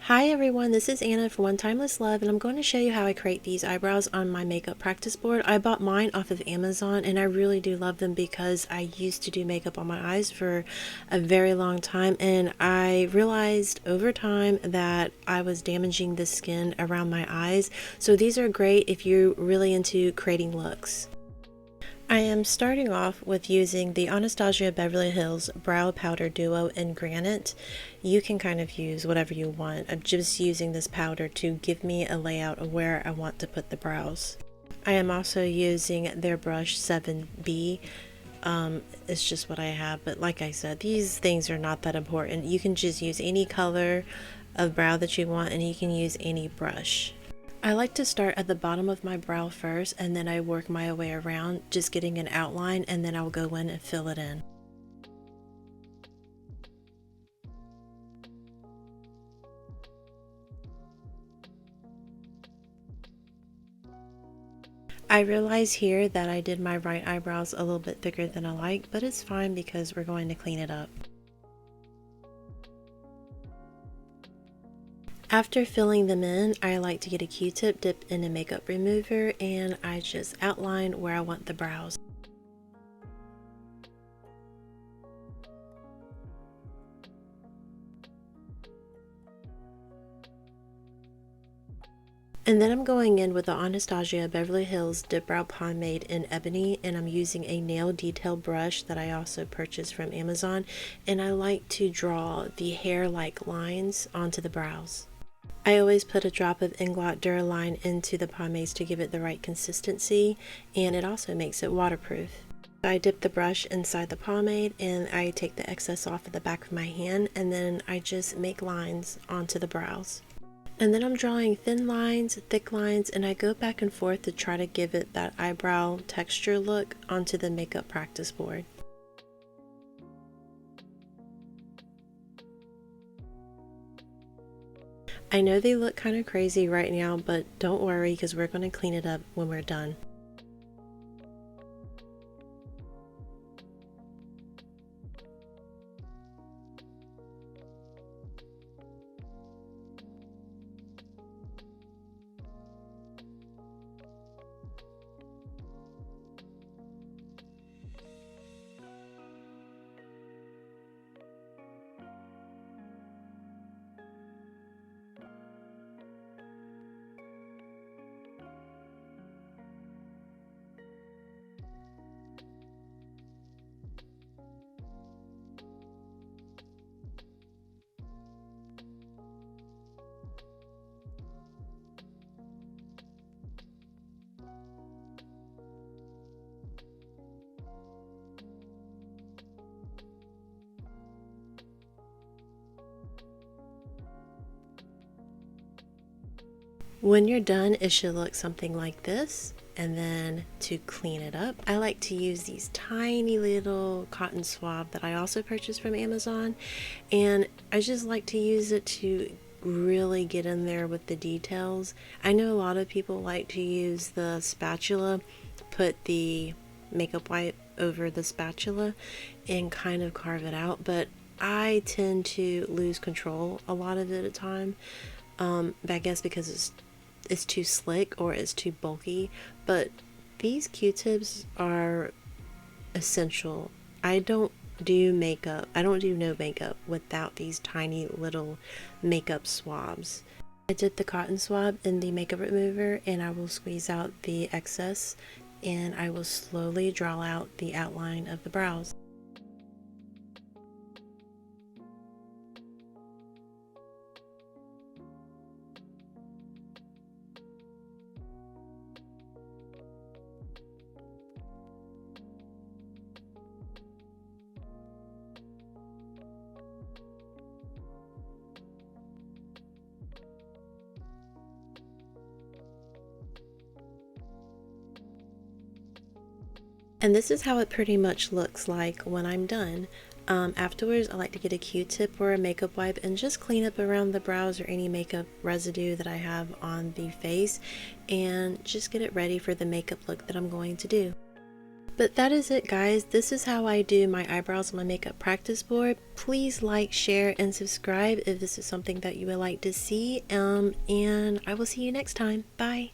Hi everyone, this is Anna from One Timeless Love, and I'm going to show you how I create these eyebrows on my makeup practice board. I bought mine off of Amazon and I really do love them because I used to do makeup on my eyes for a very long time, and I realized over time that I was damaging the skin around my eyes. So these are great if you're really into creating looks. I am starting off with using the Anastasia Beverly Hills Brow Powder Duo in Granite. You can kind of use whatever you want. I'm just using this powder to give me a layout of where I want to put the brows. I am also using their brush 7B. It's just what I have, but like I said, these things are not that important. You can just use any color of brow that you want, and you can use any brush. I like to start at the bottom of my brow first, and then I work my way around, just getting an outline, and then I'll go in and fill it in. I realize here that I did my right eyebrows a little bit thicker than I like, but it's fine because we're going to clean it up. After filling them in, I like to get a Q-tip, dip in a makeup remover, and I just outline where I want the brows. And then I'm going in with the Anastasia Beverly Hills Dip Brow Pomade in Ebony, and I'm using a nail detail brush that I also purchased from Amazon, and I like to draw the hair-like lines onto the brows. I always put a drop of Inglot Duraline into the pomades to give it the right consistency, and it also makes it waterproof. I dip the brush inside the pomade and I take the excess off of the back of my hand, and then I just make lines onto the brows. And then I'm drawing thin lines, thick lines, and I go back and forth to try to give it that eyebrow texture look onto the makeup practice board. I know they look kind of crazy right now, but don't worry because we're going to clean it up when we're done. When you're done, it should look something like this. And then to clean it up, I like to use these tiny little cotton swab that I also purchased from Amazon, and I just like to use it to really get in there with the details. I know a lot of people like to use the spatula, put the makeup wipe over the spatula and kind of carve it out, but I tend to lose control a lot of it at a time. I guess because it's too slick or it's too bulky, but these Q-tips are essential. I don't do makeup. I don't do no makeup without these tiny little makeup swabs. I dip the cotton swab in the makeup remover and I will squeeze out the excess, and I will slowly draw out the outline of the brows. And this is how it pretty much looks like when I'm done. Afterwards, I like to get a Q-tip or a makeup wipe and just clean up around the brows or any makeup residue that I have on the face, and just get it ready for the makeup look that I'm going to do. But that is it, guys. This is how I do my eyebrows on my makeup practice board. Please like, share, and subscribe if this is something that you would like to see. And I will see you next time. Bye.